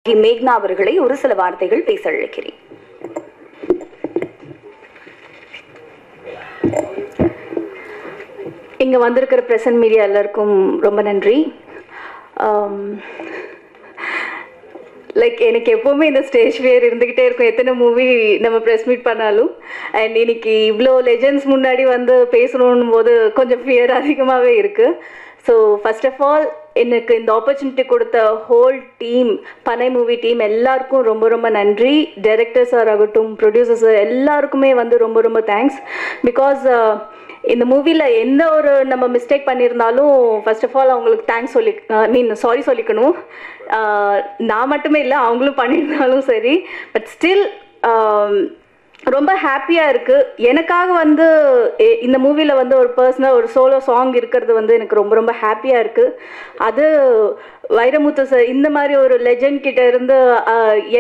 மேக்னா அவர்களை ஒரு சில வார்த்தைகள் பேச அழைக்கிறேன். இங்க வந்திருக்கிற பிரசன்ட் மீடியா எல்லாருக்கும் ரொம்ப நன்றி. லைக் எனக்கு எப்போவுமே இந்த ஸ்டேஜ் ஃபியர் இருந்துக்கிட்டே இருக்கும், எத்தனை மூவி நம்ம ப்ரெஸ் மீட் பண்ணாலும். அண்ட் இன்னைக்கு இவ்வளோ லெஜெண்ட்ஸ் முன்னாடி வந்து பேசணும் போது கொஞ்சம் ஃபியர் அதிகமாகவே இருக்குது. ஸோ ஃபர்ஸ்ட் ஆஃப் ஆல் எனக்கு இந்த ஆப்பர்ச்சுனிட்டி கொடுத்த ஹோல் டீம், பனை மூவி டீம் எல்லாருக்கும் ரொம்ப ரொம்ப நன்றி. டைரக்டர்ஸ் ஆகட்டும், ப்ரொடியூசர்ஸ் எல்லாருக்குமே வந்து ரொம்ப ரொம்ப தேங்க்ஸ். பிகாஸ் இந்த மூவியில் எந்த ஒரு நம்ம மிஸ்டேக் பண்ணியிருந்தாலும் ஃபர்ஸ்ட் ஆஃப் ஆல் அவங்களுக்கு தேங்க்ஸ் சாரி சொல்லிக்கணும். நான் மட்டுமே இல்லை, அவங்களும் பண்ணியிருந்தாலும் சரி. பட் ஸ்டில் ரொம்ப ஹாப்பியாக இருக்குது. எனக்காக வந்து இந்த மூவியில் வந்து ஒரு பர்சனல் ஒரு சோலோ சாங் இருக்கிறது வந்து எனக்கு ரொம்ப ரொம்ப ஹாப்பியாக இருக்குது. அது வைரமுத்து சார் இந்த மாதிரி ஒரு லெஜண்ட் கிட்ட இருந்து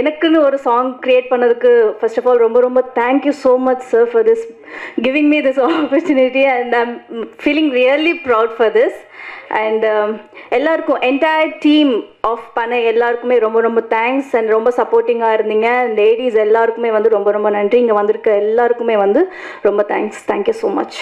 எனக்குன்னு ஒரு சாங் க்ரியேட் பண்ணதுக்கு ஃபர்ஸ்ட் ஆஃப் ஆல் ரொம்ப ரொம்ப thank you so much sir for this giving me this opportunity and I am feeling really proud for this. And எல்லாருக்கும் என்டையர் டீம் ஆஃப் பனை எல்லாருக்குமே ரொம்ப ரொம்ப தேங்க்ஸ் அண்ட் ரொம்ப சப்போர்ட்டிங்காக இருந்தீங்க. லேடிஸ் எல்லாருக்குமே வந்து ரொம்ப ரொம்ப நன்றி. இங்கே வந்திருக்க எல்லாருக்குமே வந்து ரொம்ப தேங்க்ஸ். Thank you so much.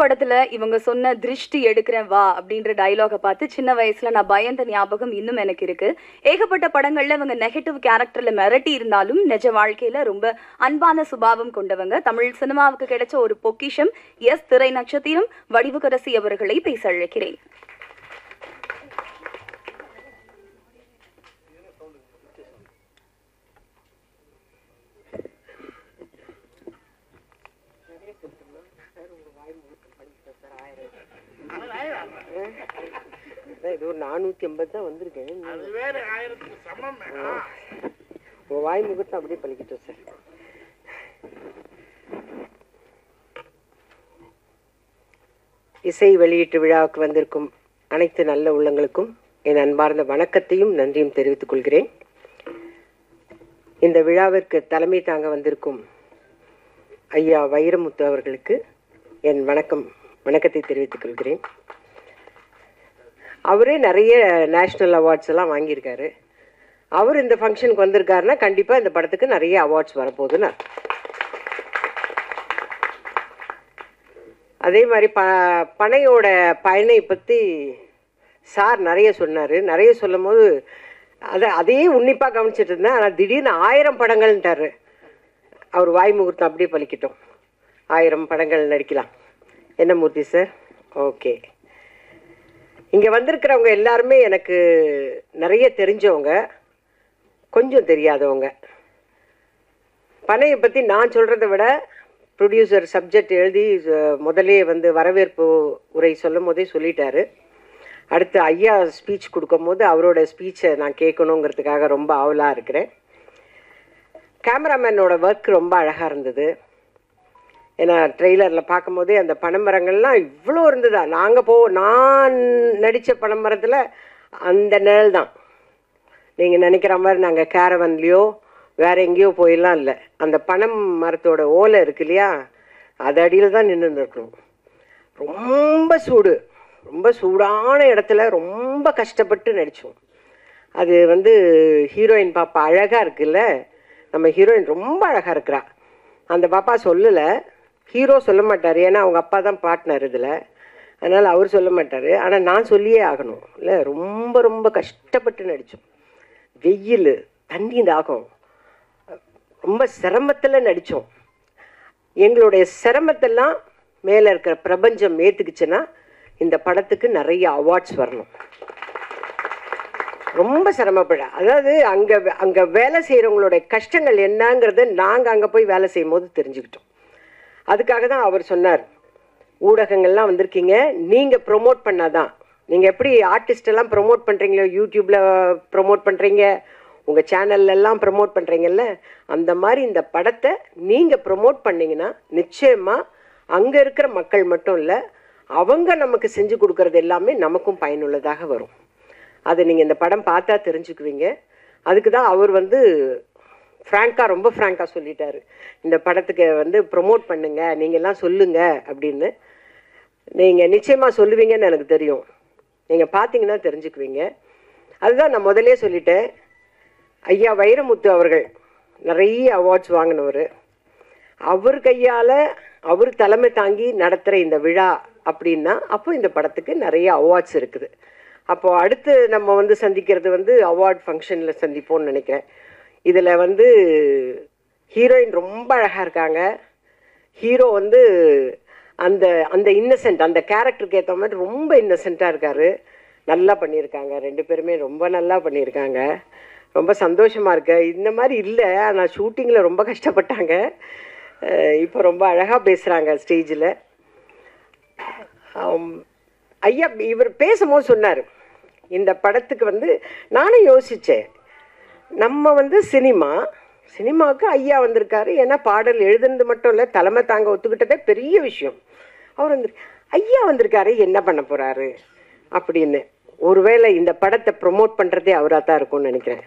படத்துல இவங்க சொன்ன திருஷ்டி எடுக்கிறேன் வா அப்படின்ற டைலாக பார்த்து சின்ன வயசுல நான் பயந்த ஞாபகம் இன்னும் எனக்கு இருக்கு. ஏகப்பட்ட படங்கள்ல இவங்க நெகட்டிவ் கேரக்டர்ல மிரட்டி இருந்தாலும் நிஜ வாழ்க்கையில ரொம்ப அன்பான சுபாவம் கொண்டவங்க. தமிழ் சினிமாவுக்கு கிடைச்ச ஒரு பொக்கிஷம். எஸ் திரை நட்சத்திரம் வடிவுக்கரசி அவர்களை பேச அழைக்கிறேன். இது ஒரு 450 தான் வந்திருக்கேன். உங்க வாய் முகத்தை அப்படியே பழிக்கிட்டோம் சார். இசை வெளியீட்டு விழாவுக்கு வந்திருக்கும் அனைத்து நல்ல உள்ளங்களுக்கும் என் அன்பார்ந்த வணக்கத்தையும் நன்றியும் தெரிவித்துக் கொள்கிறேன். இந்த விழாவிற்கு தலைமை தாங்க வந்திருக்கும் ஐயா வைரமுத்து அவர்களுக்கு என் வணக்கத்தை தெரிவித்துக் கொள்கிறேன். அவரே நிறைய நேஷ்னல் அவார்ட்ஸ் எல்லாம் வாங்கியிருக்காரு. அவர் இந்த ஃபங்க்ஷனுக்கு வந்திருக்காருன்னா கண்டிப்பாக இந்த படத்துக்கு நிறைய அவார்ட்ஸ் வரப்போகுதுன்னு. அதே மாதிரி பனையோட பயனை பற்றி சார் நிறைய சொன்னார். நிறைய சொல்லும் போது அதையே உன்னிப்பாக கவனிச்சிட்டு இருந்தேன். ஆனால் திடீர்னு 1000 படங்கள்ன்ட்டார். அவர் வாய் முகூர்த்தம் அப்படியே பலிக்கிட்டோம். 1000 படங்கள் நடிக்கலாம். என்ன மூர்த்தி சார்? ஓகே. இங்கே வந்திருக்கிறவங்க எல்லாருமே எனக்கு நிறைய தெரிஞ்சவங்க, கொஞ்சம் தெரியாதவங்க. பனையை பற்றி நான் சொல்கிறத விட ப்ரொடியூசர் சப்ஜெக்ட் எழுதி முதலே வந்து வரவேற்பு உரை சொல்லும் போதே சொல்லிட்டாரு. அடுத்து ஐயா ஸ்பீச் கொடுக்கும் போது அவரோட ஸ்பீச்சை நான் கேட்கணுங்கிறதுக்காக ரொம்ப ஆவலாக இருக்கிறேன். கேமராமேனோட ஒர்க் ரொம்ப அழகாக இருந்தது. ஏன்னா ட்ரெய்லரில் பார்க்கும் போதே அந்த பனைமரங்கள்லாம் இவ்வளோ இருந்ததா. நான் நடித்த பனைமரத்தில் அந்த நிழல் தான். நீங்கள் நினைக்கிற மாதிரி நாங்கள் கேரவன்லேயோ வேறு எங்கேயோ போயிடலாம் இல்லை. அந்த பனை மரத்தோட ஓலை இருக்கு இல்லையா, அது அடியில் தான் நின்றுருக்கணும். ரொம்ப சூடான இடத்துல ரொம்ப கஷ்டப்பட்டு நடித்தோம். அது வந்து ஹீரோயின் பாப்பா அழகாக இருக்குல்ல, நம்ம ஹீரோயின் ரொம்ப அழகாக இருக்கிறா. அந்த பாப்பா சொல்லலை, ஹீரோ சொல்ல மாட்டார். ஏன்னா அவங்க அப்பா தான் பார்ட்னர் இதில், அதனால் அவர் சொல்ல மாட்டார். ஆனால் நான் சொல்லியே ஆகணும் இல்லை. ரொம்ப கஷ்டப்பட்டு நடித்தோம். வெயில், தண்ணி தாகம், ரொம்ப சிரமத்தில் நடித்தோம். எங்களுடைய சிரமத்தெல்லாம் மேலே இருக்கிற பிரபஞ்சம் ஏற்றுக்குச்சுன்னா இந்த படத்துக்கு நிறைய அவார்ட்ஸ் வரணும். ரொம்ப சிரமப்பட, அதாவது அங்கே வேலை செய்கிறவங்களுடைய கஷ்டங்கள் என்னங்கிறத நாங்கள் அங்கே போய் வேலை செய்யும் போது தெரிஞ்சுக்கிட்டோம். அதுக்காக தான் அவர் சொன்னார், ஊடகங்கள்லாம் வந்திருக்கீங்க, நீங்கள் ப்ரொமோட் பண்ணாதான். நீங்கள் எப்படி ஆர்டிஸ்டெல்லாம் ப்ரொமோட் பண்ணுறீங்களோ, யூடியூப்பில் ப்ரொமோட் பண்ணுறீங்க, உங்கள் சேனல்லாம் ப்ரொமோட் பண்ணுறீங்கல்ல, அந்த மாதிரி இந்த படத்தை நீங்கள் ப்ரொமோட் பண்ணிங்கன்னா நிச்சயமாக அங்கே இருக்கிற மக்கள் மட்டும் இல்லை, அவங்க நமக்கு செஞ்சு கொடுக்குறது எல்லாமே நமக்கும் பயனுள்ளதாக வரும். அதை நீங்கள் இந்த படம் பார்த்தா தெரிஞ்சுக்குவீங்க. அதுக்கு தான் அவர் வந்து ரொம்ப ஃப்ராங்காக சொல்லிட்டாரு, இந்த படத்துக்கு வந்து ப்ரொமோட் பண்ணுங்க, நீங்கள்லாம் சொல்லுங்க அப்படின்னு. நீங்கள் நிச்சயமாக சொல்லுவீங்கன்னு எனக்கு தெரியும். நீங்கள் பார்த்தீங்கன்னா தெரிஞ்சுக்குவீங்க. அதுதான் நான் முதலே சொல்லிட்டேன். ஐயா வைரமுத்து அவர்கள் நிறைய அவார்ட்ஸ் வாங்கினவர். அவர் கையால் அவர் தலைமை தாங்கி நடத்துகிற இந்த விழா அப்படின்னா அப்போ இந்த படத்துக்கு நிறைய அவார்ட்ஸ் இருக்குது. அப்போது அடுத்து நம்ம வந்து சந்திக்கிறது வந்து அவார்ட் ஃபங்க்ஷனில் சந்திப்போம்னு நினைக்கிறேன். இதில் வந்து ஹீரோயின் ரொம்ப அழகாக இருக்காங்க. ஹீரோ வந்து அந்த அந்த இன்னசென்ட், அந்த கேரக்டருக்கு ஏற்ற மாதிரி ரொம்ப இன்னசென்ட்டாக இருக்கார். நல்லா பண்ணியிருக்காங்க, ரெண்டு பேருமே ரொம்ப நல்லா பண்ணியிருக்காங்க. ரொம்ப சந்தோஷமாக இருக்கு. இந்த மாதிரி இல்லை, ஆனால் ஷூட்டிங்கில் ரொம்ப கஷ்டப்பட்டாங்க. இப்போ ரொம்ப அழகாக பேசுகிறாங்க ஸ்டேஜில். ஐயா இவர் பேசும்போது சொன்னார், இந்த படத்துக்கு வந்து நானும் யோசித்தேன், நம்ம வந்து சினிமாவுக்கு ஐயா வந்திருக்காரு. ஏன்னா பாடல் எழுதுனது மட்டும் இல்லை, தலைமை தாங்க ஒத்துக்கிட்டதே பெரிய விஷயம். அவர் வந்து ஐயா வந்திருக்காரு, என்ன பண்ண போகிறாரு அப்படின்னு. ஒருவேளை இந்த படத்தை ப்ரொமோட் பண்ணுறதே அவராக தான் இருக்கும்னு நினைக்கிறேன்.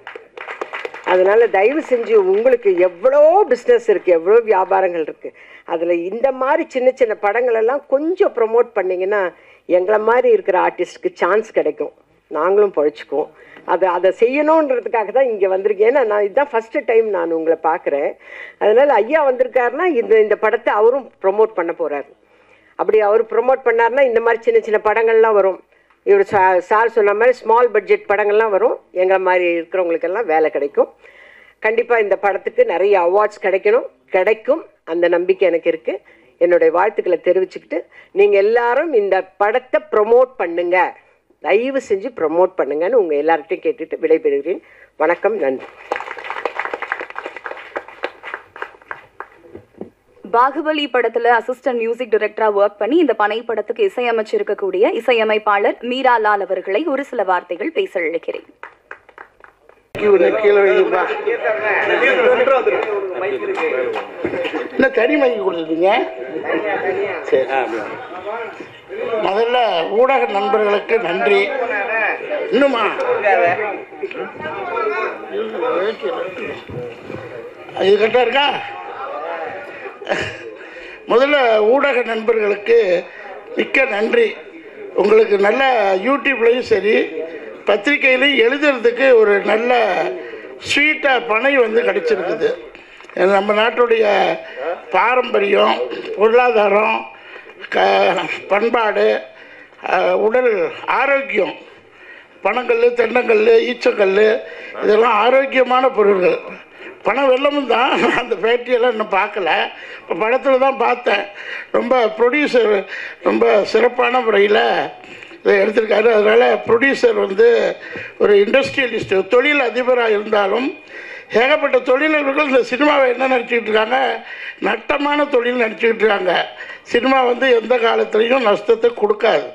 அதனால் தயவு செஞ்சு உங்களுக்கு எவ்வளோ பிஸ்னஸ் இருக்குது, எவ்வளோ வியாபாரங்கள் இருக்குது, அதில் இந்த மாதிரி சின்ன சின்ன படங்களெல்லாம் கொஞ்சம் ப்ரொமோட் பண்ணிங்கன்னா எங்களை மாதிரி இருக்கிற ஆர்டிஸ்ட்டுக்கு சான்ஸ் கிடைக்கும், நாங்களும் பொழைச்சிக்குவோம். அதை செய்யணுன்றதுக்காக தான் இங்கே வந்திருக்கேன். ஏன்னா நான் இதுதான் ஃபஸ்ட்டு டைம் நான் உங்களை பார்க்குறேன். அதனால் ஐயா வந்திருக்காருன்னா இந்த படத்தை அவரும் ப்ரொமோட் பண்ண போகிறாரு. அப்படி அவர் ப்ரொமோட் பண்ணார்னா இந்த மாதிரி சின்ன சின்ன படங்கள்லாம் வரும். இவர் சார் சொன்ன மாதிரி ஸ்மால் பட்ஜெட் படங்கள்லாம் வரும். எங்களை மாதிரி இருக்கிறவங்களுக்கெல்லாம் வேலை கிடைக்கும். கண்டிப்பாக இந்த படத்துக்கு நிறைய அவார்ட்ஸ் கிடைக்கும். அந்த நம்பிக்கை எனக்கு இருக்குது. என்னுடைய வாழ்த்துக்களை தெரிவிச்சுக்கிட்டு நீங்கள் எல்லாரும் இந்த படத்தை ப்ரொமோட் பண்ணுங்க, தயவு செஞ்சு ப்ரொமோட் பண்ணுங்கன்னு உங்கள் எல்லார்கிட்டையும் கேட்டுட்டு விடைபெறுகிறேன். வணக்கம், நன்றி. பாகுபலி படத்துல அசிஸ்டன்ட் மியூசிக் டைரக்டரா ஒர்க் பண்ணி இந்த பனை படத்துக்கு இசையமைச்சிருக்கக்கூடிய இசையமைப்பாளர் மீரா லால் அவர்களை ஒரு சில வார்த்தைகள் பேச அழைக்கிறேன். தனி வாங்கி கொடுத்துட்டீங்க. முதல்ல ஊடக நண்பர்களுக்கு நன்றி. இன்னுமா இது கரெக்டா இருக்கா? முதல்ல ஊடக நண்பர்களுக்கு மிக்க நன்றி. உங்களுக்கு நல்ல யூடியூப்லேயும் சரி பத்திரிக்கையிலையும் எழுதுறதுக்கு ஒரு நல்ல ஸ்வீட்டாக பனை வந்து கிடச்சிருக்குது. நம்ம நாட்டுடைய பாரம்பரியம், பொருளாதாரம், பண்பாடு, உடல் ஆரோக்கியம், பனங்கல், தென்னங்கல், ஈச்சக்கல் இதெல்லாம் ஆரோக்கியமான பொருள்கள். பணம் வெள்ளமும் தான். அந்த பேட்டியெல்லாம் இன்னும் பார்க்கல, இப்போ படத்தில் தான் பார்த்தேன். ரொம்ப ப்ரொடியூசர் ரொம்ப சிறப்பான முறையில் இதை எடுத்திருக்காரு. அதனால் ப்ரொடியூசர் வந்து ஒரு இண்டஸ்ட்ரியலிஸ்ட்டு, தொழில் அதிபராக இருந்தாலும் ஏகப்பட்ட தொழிலர்கள் இந்த சினிமாவை என்ன நினச்சிக்கிட்டு இருக்காங்க, நட்டமான தொழில் நினச்சிக்கிட்டு இருக்காங்க. சினிமா வந்து எந்த காலத்துலேயும் நஷ்டத்தை கொடுக்காது.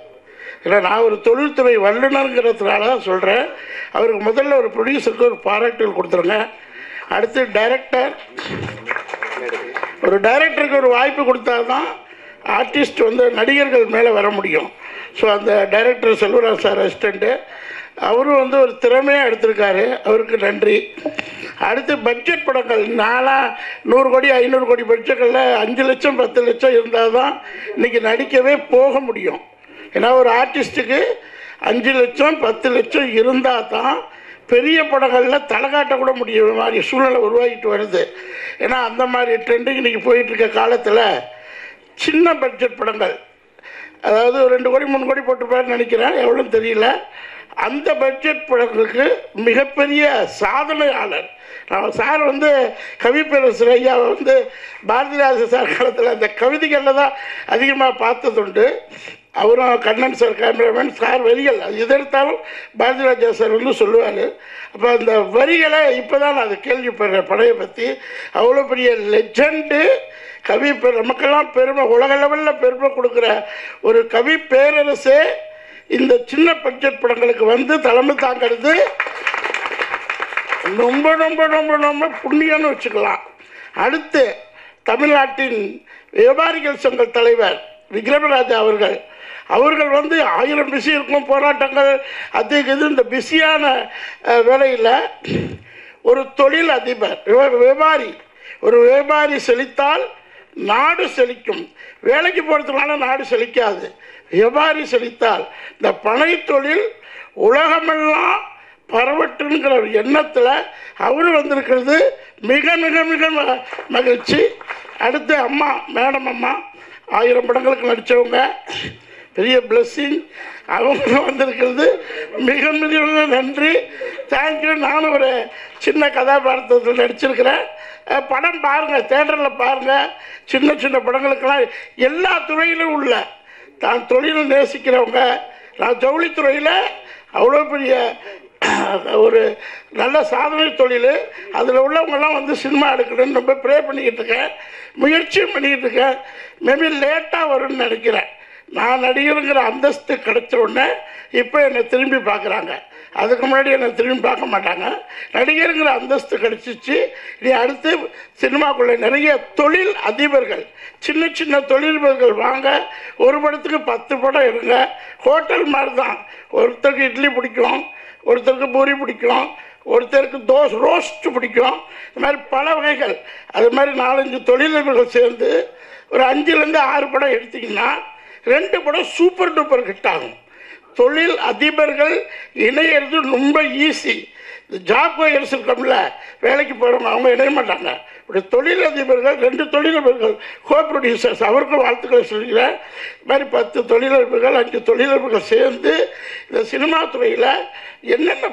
ஏன்னா நான் ஒரு தொழில்துறை வல்லுநருங்கிறதுனால தான் சொல்கிறேன். அவருக்கு முதல்ல ஒரு ப்ரொடியூசருக்கு ஒரு பாராட்டுகள் கொடுத்துருங்க. அடுத்து ஒரு டைரக்டருக்கு ஒரு வாய்ப்பு கொடுத்தா தான் ஆர்டிஸ்ட் வந்து நடிகர்கள் மேலே வர முடியும். ஸோ அந்த டைரக்டர் செல்வராஜ் சார் அசிஸ்டண்ட்டு, அவரும் வந்து ஒரு திறமையாக எடுத்திருக்காரு, அவருக்கு நன்றி. அடுத்து பட்ஜெட் படங்கள், நான்லாம் 100 கோடி 500 கோடி பட்ஜெட்டில் 5 லட்சம் 10 லட்சம் இருந்தால் தான் இன்றைக்கி நடிக்கவே போக முடியும். ஏன்னா ஒரு ஆர்டிஸ்ட்டுக்கு 5 லட்சம் 10 லட்சம் இருந்தால் தான் பெரிய படங்களில் தலை காட்டக்கூட முடியும் மாதிரி சூழ்நிலை உருவாகிட்டு வருது. ஏன்னா அந்த மாதிரி ட்ரெண்டிங் இன்றைக்கி போயிட்டுருக்க காலத்தில் சின்ன பட்ஜெட் படங்கள், அதாவது 2 கோடி 3 கோடி போட்டுருப்பாருன்னு நினைக்கிறேன், எவ்வளோன்னு தெரியல, அந்த பட்ஜெட் படங்களுக்கு மிகப்பெரிய சாதனையாளர். நம்ம சார் வந்து கவிப்பேரரசர் ஐயா வந்து பாரதிராஜ சார் காலத்தில் அந்த கவிதைகளில் தான் அதிகமாக பார்த்ததுண்டு. அவரும் கண்ணன் சார் கேமராமேன் சார் வரிகள் அது எதெடுத்தாலும் பாரதிராஜா சார் வந்து சொல்லுவார். அப்போ அந்த வரிகளை இப்போ தான் நான் அதை கேள்விப்படுறேன் படையை பற்றி. அவ்வளோ பெரிய லெஜண்டு கவி, நமக்கெல்லாம் பெருமை, உலக லெவலில் பெருமை கொடுக்குற ஒரு கவி பேரரசே இந்த சின்ன பட்ஜெட் படங்களுக்கு வந்து தலைமை தாங்கிறது ரொம்ப ரொம்ப ரொம்ப ரொம்ப புண்ணியம்னு வச்சுக்கலாம். அடுத்து தமிழ்நாட்டின் வியாபாரிகள் சங்க தலைவர் விக்ரமராஜா அவர்கள் வந்து 1000 பிஸி இருக்கும், போராட்டங்கள் அது இது. இந்த பிஸியான வேலையில் ஒரு தொழில் அதிபர், வியாபாரி செழித்தால் நாடு செழிக்கும். வேலைக்கு போகிறதுனால நாடு செழிக்காது, வியாபாரி செழித்தால். இந்த பனை தொழில் உலகமெல்லாம் பரவட்டுங்கிற ஒரு எண்ணத்தில் அவர் வந்திருக்கிறது மிக மிக மிக மகிழ்ச்சி. அடுத்து அம்மா, மேடம் அம்மா 1000 படங்களுக்கு நடித்தவங்க, பெரிய பிளஸ்ஸிங். அவங்க வந்திருக்கிறது மிக மிக நன்றி, தேங்க்யூ. நானும் ஒரு சின்ன கதாபாத்திரத்தில் நடிச்சிருக்கிறேன். படம் பாருங்கள், தேட்டரில் பாருங்கள். சின்ன சின்ன படங்களுக்கெல்லாம் எல்லா துறையிலும் உள்ள தான் தொழிலை நேசிக்கிறவங்க. நான் ஜவுளித்துறையில் அவ்வளோ பெரிய ஒரு நல்ல சாதனை தொழில், அதில் உள்ளவங்கெல்லாம் வந்து சினிமா எடுக்கணும்னு ரொம்ப ப்ரே பண்ணிக்கிட்டு இருக்கேன், முயற்சியும் பண்ணிக்கிட்டு இருக்கேன். மேபி லேட்டாக வரும்னு நினைக்கிறேன். நான் நடிகருங்கிற அந்தஸ்து கிடைச்ச உடனே இப்போ என்னை திரும்பி பார்க்குறாங்க, அதுக்கு முன்னாடி என்னை திரும்பி பார்க்க மாட்டாங்க. நடிகருங்கிற அந்தஸ்து கிடச்சிச்சு. நீ அடுத்து சினிமாக்குள்ளே நிறைய தொழில் அதிபர்கள், சின்ன சின்ன தொழிலதிபர்கள் வாங்க, ஒரு படத்துக்கு 10 படம் எடுங்க. ஹோட்டல் மாதிரி தான், ஒருத்தருக்கு இட்லி பிடிக்கும், ஒருத்தருக்கு பூரி பிடிக்கும், ஒருத்தருக்கு ரோஸ்ட் பிடிக்கும். இது மாதிரி பல வகைகள். அது மாதிரி 4-5 தொழிலதிபர்கள் சேர்ந்து ஒரு 5லேருந்து 6 படம் எடுத்திங்கன்னா 2 படம் சூப்பர் டூப்பர் ஹிட் ஆகும். தொழில் அதிபர்கள் இணையிறது ரொம்ப ஈஸி. இந்த ஜாப் கோயர்ஸ் இருக்கோம்ல, வேலைக்கு போகிறவங்க, அவங்க இணைய மாட்டாங்க. இப்படி தொழிலதிபர்கள், 2 தொழிலதிபர்கள் கோ ப்ரொடியூசர்ஸ், அவருக்கும் வாழ்த்துக்களை சொல்கிறேன். இது மாதிரி 10 தொழிலதிபர்கள் 5 தொழிலதிபர்கள் சேர்ந்து இந்த சினிமா துறையில் என்னென்ன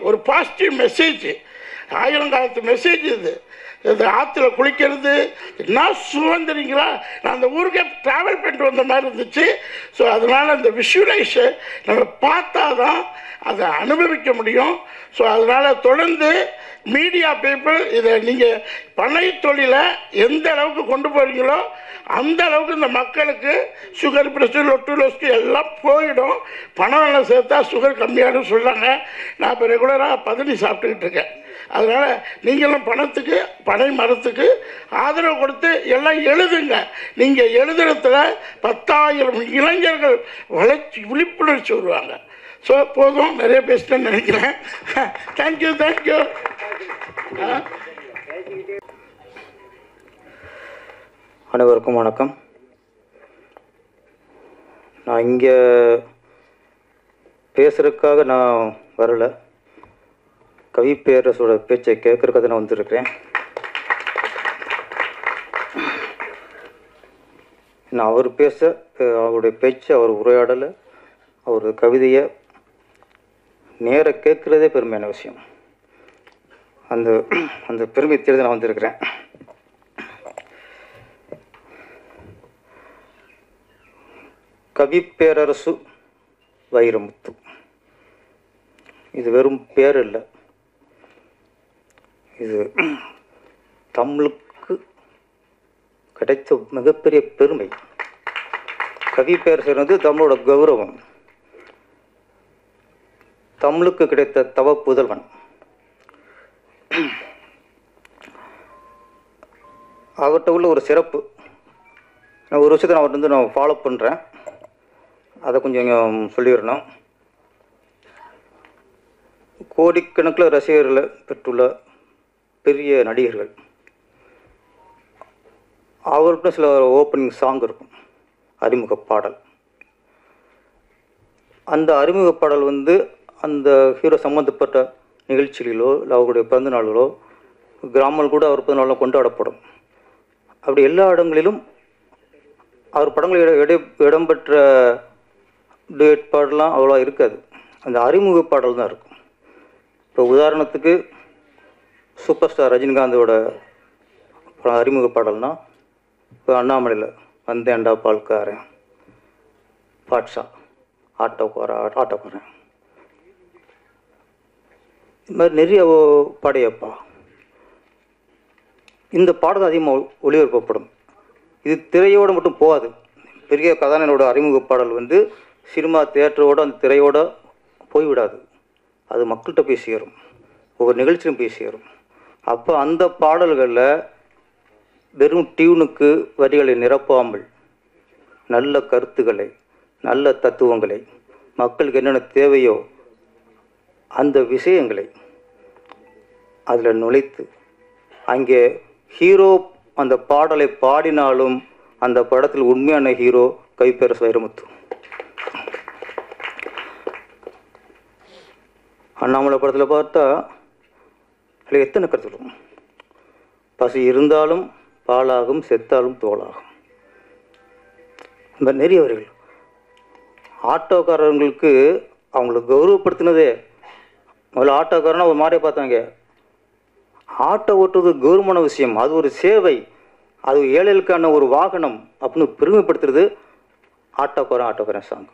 ஒரு பாசிட்டிவ் மெசேஜ், 1000 காலத்து மெசேஜ் இது. இந்த ஆற்றுல குளிக்கிறது என்ன சுதந்திரிங்களா, நான் அந்த ஊருக்கே ட்ராவல் பண்ணிட்டு வந்த மாதிரி இருந்துச்சு. ஸோ அதனால் அந்த விஷுவலைஸை நம்ம பார்த்தா தான் அதை அனுபவிக்க முடியும். ஸோ அதனால் தொடர்ந்து மீடியா பீப்புள் இதை நீங்கள் பண்ணை தொழிலை எந்த அளவுக்கு கொண்டு போகிறீங்களோ அந்த அளவுக்கு இந்த மக்களுக்கு சுகர், ப்ரெஷர், லொஸ்க்கு எல்லாம் போயிடும். பணம் எல்லாம் சேர்த்தா சுகர் கம்மியாகும் சொல்கிறாங்க. நான் இப்போ ரெகுலராக பதனி சாப்பிட்டுக்கிட்டு இருக்கேன். அதனால் நீங்களும் பனை மரத்துக்கு ஆதரவு கொடுத்து எல்லாம் எழுதுங்க. நீங்கள் எழுதுறதுல 10,000 இளைஞர்கள் விழிப்புணர்ச்சி வருவாங்க. ஸோ போதும், நிறைய பேசிட்டேன்னு நினைக்கிறேன். தேங்க்யூ. அனைவருக்கும் வணக்கம். நான் இங்கே பேசுகிறதுக்காக நான் வரலை, கவி பேரரசோட பேச்சை கேட்குறதுக்காக நான் வந்திருக்கிறேன். நான் அவர் பேச, அவருடைய பேச்சு, அவர் உரையாடலை, அவர் கவிதையை நேர கேட்குறதே பெருமையான விஷயம். அந்த பெருமை தேடி நான் வந்திருக்கிறேன். கவி பேரரசு வைரமுத்து, இது வெறும் பேர் இல்லை, இது தமிழுக்கு கிடைத்த மிகப்பெரிய பெருமை. கவி பேரரசர் வந்து தமிழோட கௌரவம், தமிழுக்கு கிடைத்த தவ புதல்வன். அவர்கிட்ட உள்ள ஒரு சிறப்பு, நான் ஒரு விஷயத்தை நான் ஃபாலோ பண்ணுறேன், அதை கொஞ்சம் சொல்லிடணும். கோடிக்கணக்கில் ரசிகர்களை பெற்றுள்ள பெரிய நடிகர்கள், அவருக்கு சில ஓப்பனிங் சாங் இருக்கும், அறிமுக பாடல். அந்த அறிமுக பாடல் வந்து அந்த ஹீரோ சம்மந்தப்பட்ட நிகழ்ச்சிகளிலோ இல்லை அவருடைய பிறந்த நாள்களோ, கிராமங்கள் கூட அவர் பிறந்த நாளில் கொண்டாடப்படும். அப்படி எல்லா இடங்களிலும் அவர் படங்கள் இடம்பெற்ற டேட் பாடலாம் அவ்வளோ இருக்காது, அந்த அறிமுக பாடல் தான் இருக்கும். இப்போ உதாரணத்துக்கு சூப்பர் ஸ்டார் ரஜினிகாந்தோட அறிமுக பாடல்னால், இப்போ அண்ணாமலையில் வந்தேன்டா பால்காரன், பாட்ஷா ஆட்டோக்காரன், இது மாதிரி நிறைய பாடையப்பா, இந்த பாடல் அதிகமாக ஒளிபரப்பப்படும். இது திரையோடு மட்டும் போகாது. பெரிய கதாநாயகனோட அறிமுக பாடல் வந்து சினிமா தியேட்டரோடு அந்த திரையோடு போய்விடாது, அது மக்கள்கிட்ட போய் சேரும், ஒவ்வொரு நிகழ்ச்சியிலும் போய் சேரும். அப்போ அந்த பாடல்களில் வெறும் டியூனுக்கு வரிகளை நிரப்பாமல் நல்ல கருத்துக்களை, நல்ல தத்துவங்களை, மக்களுக்கு என்னென்ன தேவையோ அந்த விஷயங்களை அதில் நுழைத்து, அங்கே ஹீரோ அந்த பாடலை பாடினாலும் அந்த படத்தில் உண்மையான ஹீரோ கவி பேரரசு வைரமுத்து. அண்ணாமலை படத்தில் பார்த்தா அதில் எத்தனை கருத்து சொல்லுவோம். பசி இருந்தாலும் பாலாகும், செத்தாலும் தோலாகும். இந்த நிறைய வரிகள். ஆட்டோக்காரர்களுக்கு அவங்கள கௌரவப்படுத்தினதே முதல்ல ஆட்டோக்காரனா ஒரு மாதிரியே பார்த்தாங்க. ஆட்டோ ஓட்டுறது கௌரவமான விஷயம், அது ஒரு சேவை, அது ஏழைகளுக்கான ஒரு வாகனம் அப்படின்னு பெருமைப்படுத்துறது ஆட்டோக்காரன் சாங்.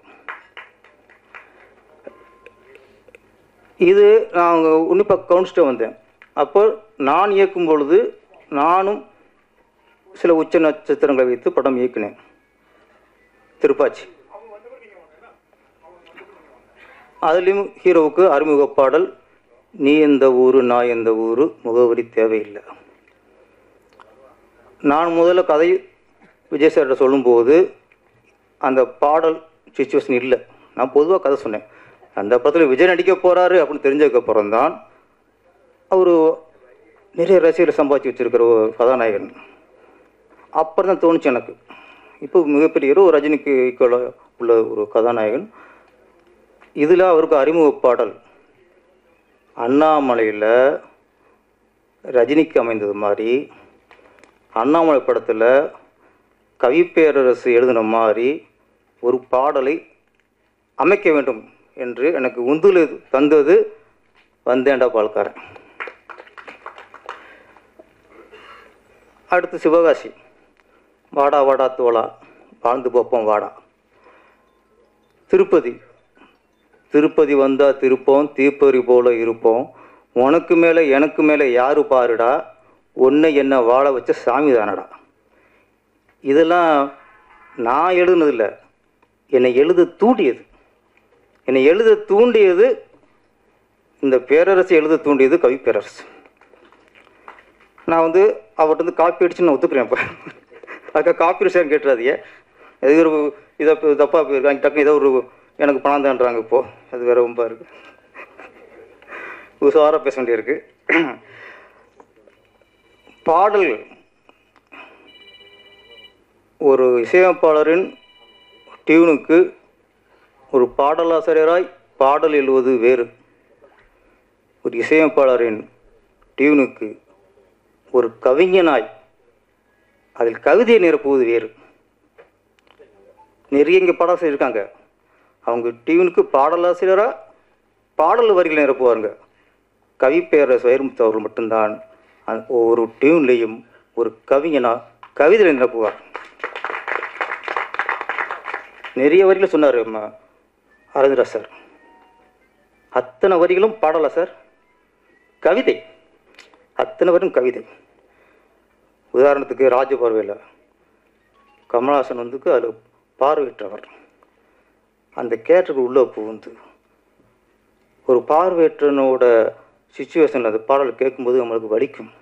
இது நான் உன்னிப்பாக கவனிச்சுட்டு வந்தேன். அப்போ நான் இயக்கும் பொழுது நானும் சில உச்ச நட்சத்திரங்களை வைத்து படம் இயக்கினேன். திருப்பாச்சி, அதுலேயும் ஹீரோவுக்கு அறிமுக பாடல் நீ எந்த ஊரு நான் எந்த ஊரு, முகவரி தேவையில்லை. நான் முதல்ல கதை விஜய் சார்கிட்ட சொல்லும்போது அந்த பாடல் சிச்சுவேஷன் இல்லை. நான் பொதுவாக கதை சொன்னேன். அந்த படத்தில் விஜய் நடிக்க போகிறாரு அப்படின்னு தெரிஞ்சதுக்கப்புறம் தான் அவர் நிறைய ரசிகரை சம்பாதிச்சு வச்சுருக்கிற ஒரு கதாநாயகன். அப்புறம் தான் தோணுச்சு எனக்கு, இப்போ மிகப்பெரிய ஒரு ரஜினிக்கு ஈக்குவலாக உள்ள ஒரு கதாநாயகன். இதில் அவருக்கு அறிமுக பாடல் அண்ணாமலையில் ரஜினிக்கு அமைந்தது மாதிரி அண்ணாமலை படத்தில் கவிப்பேரரசு எழுதின மாதிரி ஒரு பாடலை அமைக்க வேண்டும் என்று எனக்கு உந்துல தந்தது வந்தேண்டா பால்காரன். அடுத்து சிவகாசி, வாடா வாடா தோளா வாழ்ந்து பார்ப்போம் வாடா. திருப்பதி வந்தால் திருப்போம், தீப்பறி போல இருப்போம், உனக்கு மேலே எனக்கு மேலே யாரு பாருடா, ஒன்றை என்ன வாழ வச்ச சாமி தானடா. இதெல்லாம் நான் எழுதுனதில்லை, என்னை எழுத தூண்டியது இந்த பேரரசு எழுத தூண்டியது கவி பேரரசு. நான் அவர்கிட்ட காப்பி அடிச்சு நான் ஒத்துக்கிறேன். இப்போ அதுக்காக காப்பி அடிச்சான்னு கேட்டுறாதீங்க. எது ஒரு இதை தப்பாக போயிருக்காங்க, டக்குன்னு ஏதோ ஒரு எனக்கு பணம் தான்றாங்க. இப்போது அது வேற ரொம்ப இருக்கு, உசாராக பேச வேண்டியிருக்கு. பாடல் ஒரு இசையமைப்பாளரின் டியூனுக்கு ஒரு பாடலாசிரியராய் பாடல் எழுதுவது வேறு, ஒரு இசையமைப்பாளரின் டியூனுக்கு ஒரு கவிஞனாய் அதில் கவிதையை நிரப்புவது வேறு. நிறைய இங்கே பாடலாசிரியர் இருக்காங்க, அவங்க டியூனுக்கு பாடலாசிரியராக பாடல் வரிகளை நிரப்புவாருங்க. கவி பேரரசு வைரமுத்து அவர்கள் மட்டும்தான் ஒவ்வொரு டியூன்லேயும் ஒரு கவிஞனாக கவிதையை நிரப்புவார். நிறைய வரிகள் சொன்னார் அரவிந்தரா சார், அத்தனை வரிகளும் பாடலா சார், கவிதை, அத்தனை வரும் கவிதை. உதாரணத்துக்கு ராஜபார்வையில் கமலஹாசன் அதில் பார்வையற்றவர், அந்த கேரக்டருக்கு உள்ளே புகுந்து ஒரு பார்வையற்றனோட சிச்சுவேஷன் அந்த பாடல் கேட்கும்போது நம்மளுக்கு வலிக்கும்.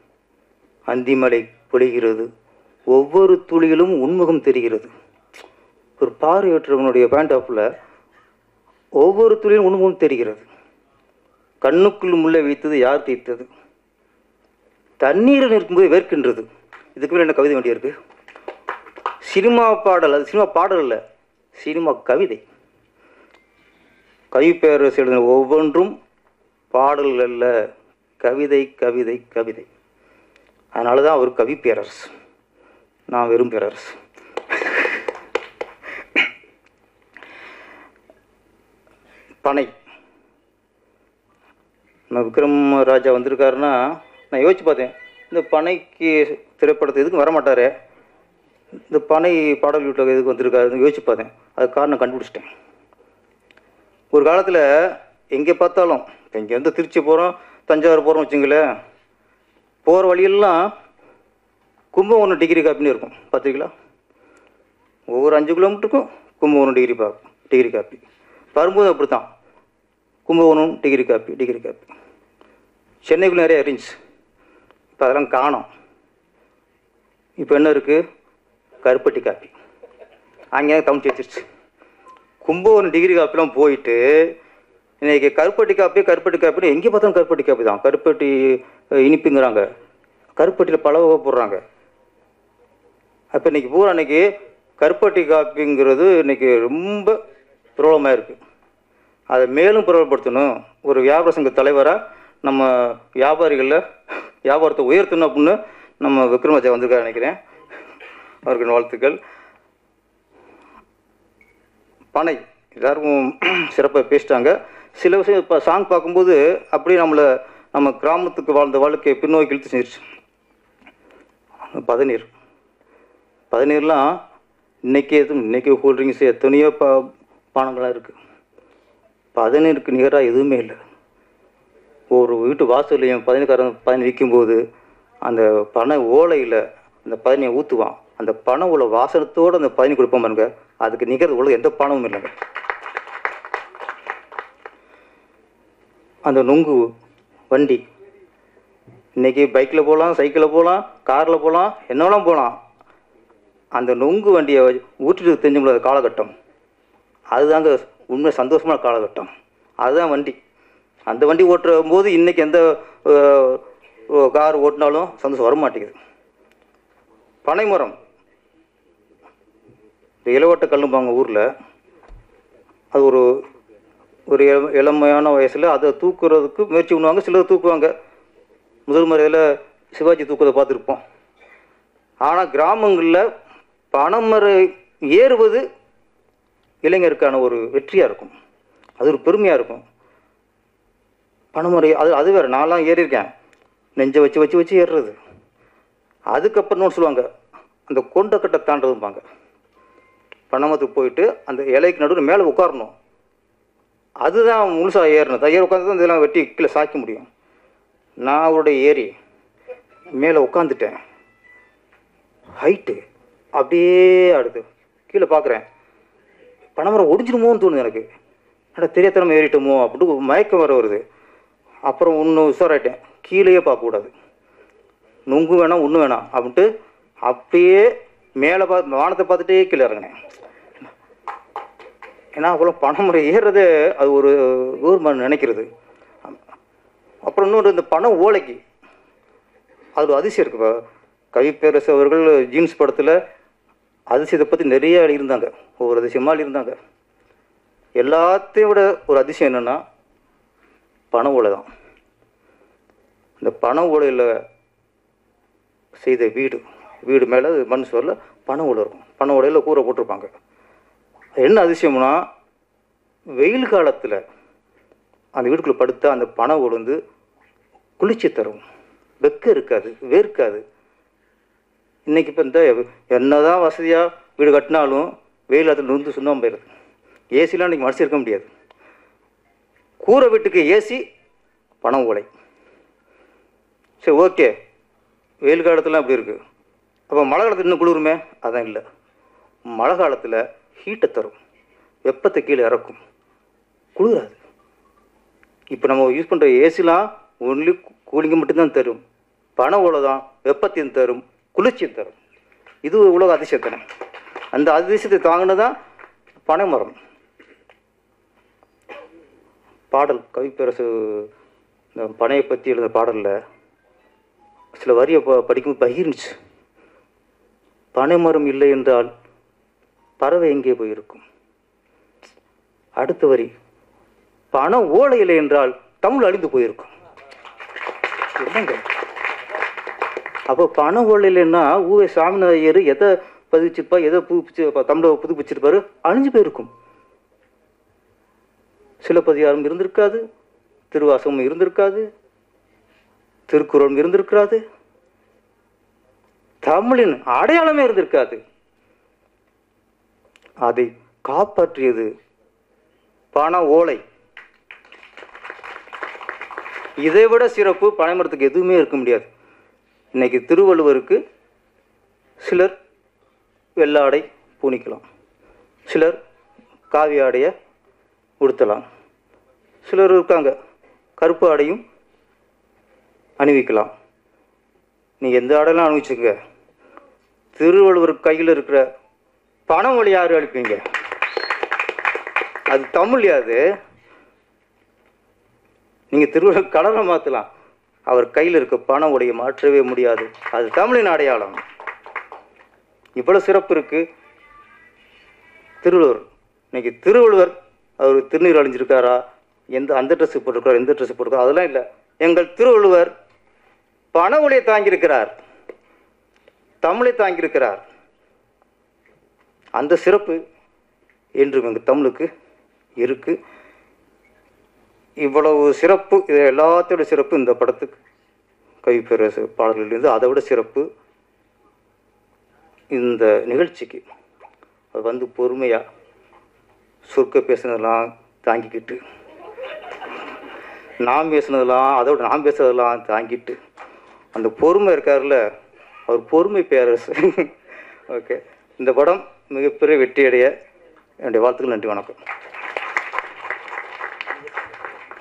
அந்திமலை பொழிகிறது, ஒவ்வொரு துளியிலும் உண்முகம் தெரிகிறது. ஒரு பார்வையற்றவனுடைய பாயிண்ட் ஆஃப்ல ஒவ்வொரு துளியிலும் உண்முகம் தெரிகிறது. கண்ணுக்குள் முள்ளை வைத்தது யார் தீர்த்தது, தண்ணீரில் இருக்கும்போது வேர்க்கின்றது. இதுக்கு மேலே என்ன கவிதை வேண்டியிருக்கு? சினிமா பாடல், அது சினிமா பாடல் இல்லை, சினிமா கவிதை. கவி பேரரசு எழுதின ஒவ்வொன்றும் பாடல்கள் அல்ல, கவிதை கவிதை கவிதை. அதனால தான் அவர் கவி பேரரசு, நான் வெறும் பேரரசு. பனை, விக்ரம் ராஜா வந்திருக்காருன்னா நான் யோசிச்சு பார்த்தேன், இந்த பனைக்கு திரைப்படத்தை எதுக்கும் வரமாட்டார், இந்த பனை பாடல் வீட்டில் எதுக்கு வந்திருக்காருன்னு யோசிச்சு பார்த்தேன். அது காரணம் கண்டுபிடிச்சிட்டேன். ஒரு காலத்தில் எங்கே பார்த்தாலும், இப்போ இங்கேருந்து திருச்சி போகிறோம், தஞ்சாவூர் போகிறோம் வச்சுங்களேன், போகிற வழியெல்லாம் கும்பகோணம் டிகிரி காப்பின்னு இருக்கும், பார்த்துருக்கீங்களா? ஒவ்வொரு 5 கிலோமீட்டருக்கும் கும்பகோணம் டிகிரி காப்பி. வரும்போது அப்படி தான், கும்பகோணம் டிகிரி காப்பி. சென்னைக்குள்ள நிறைய இருந்துச்சு, இப்போ அதெல்லாம் காணோம். இப்போ என்ன இருக்குது? கருப்பட்டி காப்பி. அங்கே தமிழ் வச்சிருச்சு. கும்பகோணம் டிகிரி காப்பிலாம் போயிட்டு இன்றைக்கி கருப்பட்டி காப்பின்னு எங்கே பார்த்தாலும் கருப்பட்டி காப்பி தான். கருப்பட்டி இனிப்புங்கிறாங்க, கருப்பட்டியில் பல வகை போடுறாங்க. அப்போ இன்றைக்கி பூரா அன்றைக்கி கருப்பட்டி காப்பிங்கிறது இன்றைக்கி ரொம்ப பிரபலமாக இருக்குது. அதை மேலும் பிரபலப்படுத்தணும். ஒரு வியாபார சங்க தலைவராக நம்ம வியாபாரத்தை உயர்த்தணும் அப்படின்னு நம்ம விக்ரமராஜா வந்திருக்காரு நினைக்கிறேன். அவருக்கு வாழ்த்துக்கள். பனை எல்லாருக்கும் சிறப்பாக பேசிட்டாங்க. சில விஷயம் இப்போ சாங் பார்க்கும்போது அப்படியே நம்ம கிராமத்துக்கு வாழ்ந்த வாழ்க்கையை பின்னோக்கி இழுத்து செஞ்சிருச்சு. பதநீர்லாம் இன்றைக்கி கூல்ட்ரிங்க்ஸ் எத்தனையோ பானங்களாக இருக்குது. பதநீருக்கு நிகராக எதுவுமே இல்லை. ஒரு வீட்டு வாசல்லையும் பதனி விற்கும்போது அந்த பனை ஓலையில் அந்த பதனியை ஊற்றுவான். அந்த பனை ஓலை வாசனத்தோடு அந்த பதனி கொடுப்போம் பாருங்க, அதுக்கு நிகர் உள்ள எந்த பணமும் இல்லைங்க. அந்த நுங்கு வண்டி இன்றைக்கி பைக்கில் போகலாம், சைக்கிளில் போகலாம், காரில் போகலாம், என்னெல்லாம் போகலாம். அந்த நுங்கு வண்டியை ஊற்றிட்டு தெரிஞ்ச முடியாத காலகட்டம் அதுதாங்க உண்மை சந்தோஷமான காலகட்டம். அதுதான் வண்டி. அந்த வண்டி ஓட்டுற போது இன்றைக்கி எந்த கார் ஓட்டினாலும் சந்தோஷம் வரமாட்டேங்குது. பனைமரம் இளவட்ட கல்லும்பாங்க ஊரில். அது ஒரு இளமையான வயசில் அதை தூக்குறதுக்கு முயற்சி பண்ணுவாங்க. சிலர் தூக்குவாங்க. முதல் முறையில் சிவாஜி தூக்குறதை பார்த்துருப்போம். ஆனால் கிராமங்களில் பனைமரம் ஏறுவது இளைஞருக்கான ஒரு வெற்றியாக இருக்கும். அது ஒரு பெருமையாக இருக்கும். பனைமரம் அது வேறு. நான்லாம் ஏறியிருக்கேன். நெஞ்சை வச்சு ஏறுறது. அதுக்கப்புறம் சொல்லுவாங்க அந்த கொண்டக்கட்டை தாண்டதும்பாங்க. பனைமரத்துக்கு போயிட்டு அந்த இலைக்கு நடுவில் மேலே உட்காரணும். அதுதான் முழுசாக ஏறணும். ஏறி உட்காந்து தான் இதெல்லாம் வெட்டி கீழே சாய்க்க முடியும். நான் அவருடைய ஏறி மேலே உட்காந்துட்டேன். ஹைட்டு அப்படியே அடுத்து கீழே பார்க்குறேன். பனைமரம் ஒடிஞ்சிடுமோன்னு தோணுது எனக்கு. ஆனால் தெரியாதனமா ஏறிட்டோமோ அப்படின்ட்டு மயக்கம் வர வருது. அப்புறம் இன்னும் உஷாராயிட்டேன். கீழேயே பார்க்கக்கூடாது. நுங்கு வேணாம் ஒன்று வேணாம் அப்படின்ட்டு அப்படியே மேலே வானத்தை பார்த்துட்டே கீழே இறங்கினேன். ஏன்னா அவ்வளோ பனைமரம் ஏறுறது அது ஒரு கவர்மெண்ட் நினைக்கிறது. அப்புறம் இன்னொரு இந்த பனை ஓலைக்கு அது ஒரு அதிசயம் இருக்குப்பா. கவிப்பேரசு அவர்கள் ஜீன்ஸ் படத்தில் அதிசயத்தை பற்றி நிறைய இருந்தாங்க. ஒவ்வொரு அதிசயமாக இருந்தாங்க. எல்லாத்தையும் விட ஒரு அதிசயம் என்னென்னா பனை ஓலை தான். இந்த பனை ஓலையில் செய்த வீடு மேலே மண் சுவரில் பனை ஓலை இருக்கும். பனை ஓலையில் கூரை போட்டிருப்பாங்க. என்ன அதிசயம்னா வெயில் காலத்தில் அந்த வீட்டுக்குள்ளே படுத்தா அந்த பனை ஓலை வந்து குளிர்ச்சி தரும். வெக்கம் இருக்காது, வேர்க்காது. இன்றைக்கி இப்போ இந்த என்னதான் வசதியாக வீடு கட்டினாலும் வெயில் அதில் நொந்து சுண்ணாம போயிடுது. ஏசிலாம் இன்றைக்கி மனசு இருக்க முடியாது. கூரை வீட்டுக்கு ஏசி பனை ஓலை. சரி, ஓகே. வெயில் காலத்துலாம் அப்படி இருக்குது. அப்போ மழை காலத்தில் இன்னும் குளிருமே? அதான் இல்லை. மழை காலத்தில் ஹீட்டை தரும், வெப்பத்தை கீழே இறக்கும், குளிராது. இப்போ நம்ம யூஸ் பண்ணுற ஏசிலாம் ஒன்லி கூலிங்கை மட்டும்தான் தரும். பனை ஓலை தான் வெப்பத்தையும் தரும், குளிர்ச்சியும் தரும். இது உலக அதிசயத்தனை. அந்த அதிசயத்தை தாங்கினதான் பனைமரம். பாடல் கவிப்பேரசு இந்த பனையை பற்றி எழுந்த பாடலில் சில வரியை படிக்கும்போது பகிர்ந்துச்சு. பனைமரம் இல்லை என்றால் பறவை எங்கே போயிருக்கும். அடுத்த வரி, பனை ஓலை இல்லை என்றால் தமிழ் அழிந்து போயிருக்கும். என்னங்க அப்போ பனை ஓலை இல்லைன்னா ஊவே சாமிநாதையர் எதை பதிவிச்சிருப்பா, எதை தமிழை புதுப்பிச்சிருப்பாரு, அழிஞ்சு போயிருக்கும். சிலப்பதிகாரம் இருந்திருக்காது, திருவாசகம் இருந்திருக்காது, திருக்குறளும் இருந்திருக்காது, தமிழின் அடையாளமே இருந்திருக்காது. அதை காப்பாற்றியது பனை ஓலை. இதை விட சிறப்பு பனைமரத்துக்கு எதுவுமே இருக்க முடியாது. இன்னைக்கு திருவள்ளுவருக்கு சிலர் வெள்ளாடை பூணிக்கலாம், சிலர் காவி ஆடையை உடுத்தலாம், சிலர் இருக்காங்க கருப்பு ஆடையும் அணிவிக்கலாம். நீங்கள் எந்த ஆடையெல்லாம் அணிவிச்சுங்க, திருவள்ளுவர் கையில் இருக்கிற பனை மொழி யார் அழிப்பீங்க? அது தமிழ். யாது நீங்கள் திருவள்ளுவர் கலரை மாற்றலாம், அவர் கையில் இருக்க பனை உடைய மாற்றவே முடியாது. அது தமிழின் அடையாளம். இவ்வளோ சிறப்பு இருக்குது திருவள்ளுவர். இன்னைக்கு திருவள்ளுவர் அவர் திருநீர் அழிஞ்சிருக்காரா, அந்த ட்ரெஸ்ஸு போட்டிருக்காரா, எந்த ட்ரெஸ்ஸு போட்டிருக்காரா, அதெல்லாம் இல்லை. எங்கள் திருவள்ளுவர் பண ஒளியை தாங்கியிருக்கிறார், தமிழை தாங்கியிருக்கிறார். அந்த சிறப்பு என்றும் எங்கள் தமிழுக்கு இருக்கு. இவ்வளவு சிறப்பு, இது எல்லாத்தோட சிறப்பு இந்த படத்துக்கு கவிப்பேரரசு பாடல்களிலிருந்து அதை விட சிறப்பு இந்த நிகழ்ச்சிக்கு. அது வந்து பொறுமையாக சொற்க பேசுனதெல்லாம் தாங்கிக்கிட்டு, நான் பேசுனதெல்லாம் அதோட நான் பேசுனதெல்லாம் தாங்கிட்டு, அந்த பொறுமை இருக்கார்ல, அவர் பொறுமை பேரரசு. ஓகே, இந்த படம் மிகப்பெரிய வெற்றியடைய என்னுடைய வாழ்த்துக்கள். நன்றி, வணக்கம்.